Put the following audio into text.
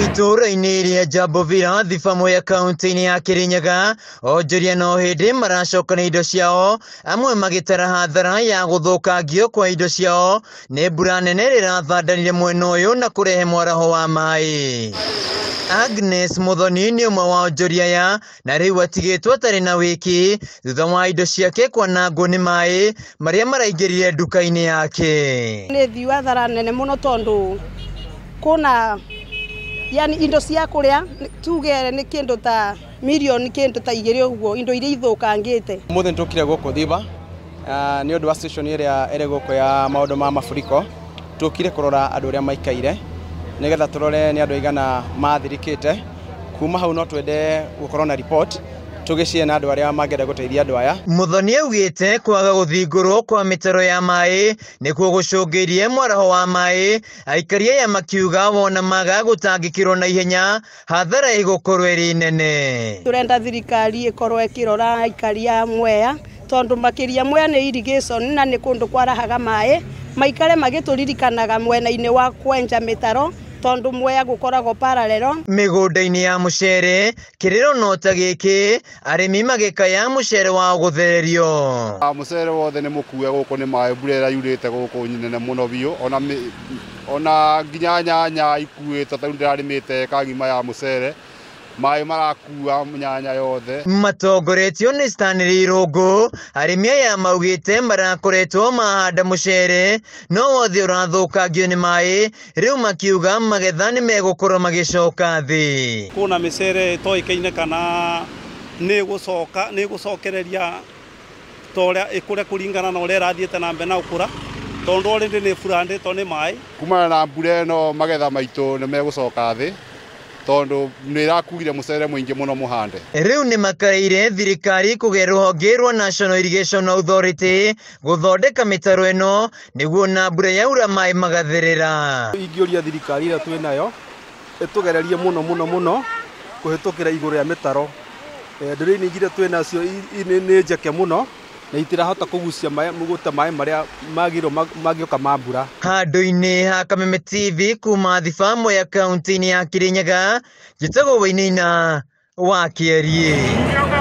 Itũũra-inĩ rĩa Njambovira, Thibamo ya kaunti-inĩ ya Kirinyaga, onjoria no hĩndĩ maracokana indo ciao, amwe magĩtara hathara ya gũthũkangio kwa indo ciao nĩ mbura nene rĩrathandanire mwena ũyũ na kũrehe mwaraho wa maĩ. Agnes Muthoni nĩ ũmwe wa onjoria aya, na rĩu atigĩtwo atarĩ na wĩki thutha wa indo ciake kwanangwo nĩ maĩ marĩa maraingĩrire nduka-inĩ yake. Nĩ thiũ hathara nene mũno tondũ kuna yani indo cia kuria tuge ni kindu ta milioni kindu ta 2 uguo indo iria ithukangite. Muthe ntukire guku Thiba ni undu wa station area ere guku ya maundu ma mafuriko tukire kurora andu aria maikaire nigetha turore ni andu igana mathirikite kuma hau no twende gukorwo na report tugicie na andu aria mangenda guteithia andu aya. Muthoni augite kwaga guthingurwo kwa mitaro ya maĩ nikuo gucungĩirie mwaraho wa maĩ, aikaria ya makiuga wona maga gutangĩkĩrwo na ihenya hathara igukorwo ĩrĩ nene. Turenda thirikari ikorwo ikirora aikaria Mwea tondu makiria Mwea ni irrigation na ni kundu kwarahaga maĩ maikare magituririkanaga mwena-inĩ wa kwenja mitaro tondu Mwea gukoragwo paralelo. Mĩgũnda-inĩ ya mũcere kĩrĩro no ta gĩkĩ arĩmi magĩkaya mũcere wa gũthererio. Mũcere wothe nĩ mũkue gũkũ nĩ maĩ, mbura ĩraurĩte gũkũ nene mũno biũ, ona nginya nyanya ikuĩte tarĩu ndĩrarĩmĩte eka ng'ima ya mũcere maĩ marakua nyanya yothe. Matongoretio nĩ Stanley Irũngũ, arĩmi aya maugĩte marakoretwo mahanda mũcere no wothe ũrathũkangio nĩ maĩ, rĩu makiuga magetha nĩ megũkorwo magĩcoka thĩ. Kuna mĩcere ĩtoĩkaine kana nĩ gũcokereria torĩa ĩkũre kũringana na ũrĩa ĩrathiĩte na mbere na gũkũra tondu already nĩ burandĩtwo nĩ maĩ. Kumana na mbura ĩno magetha maitũ nĩ megũcoka thĩ tondu nĩ ĩrakuire mũcere mũingĩ mũno mũhande. Rĩu nĩ makaire thirikari kũgĩa rũhonge rwa National Irrigation Authority gũthondeka mĩtaro ĩno nĩguo na mbura yaura maĩ magatherera. Ingĩũria thirikari ĩrĩa twĩ nayo ĩtũgererie mũno kũhĩtũkĩra igũrũ ya mĩtaro. Ndĩrĩ nyingĩ twĩ nacio nĩ njeke mũno na itirahota kugucia mũgũta maĩ marĩa magĩrwo magĩoka ma mbura. Handũ-inĩ ha Kameme TV kuma Thibamo ya kaunti-inĩ ya Kirinyaga, njĩtagwo Wainaina wa Kĩarie.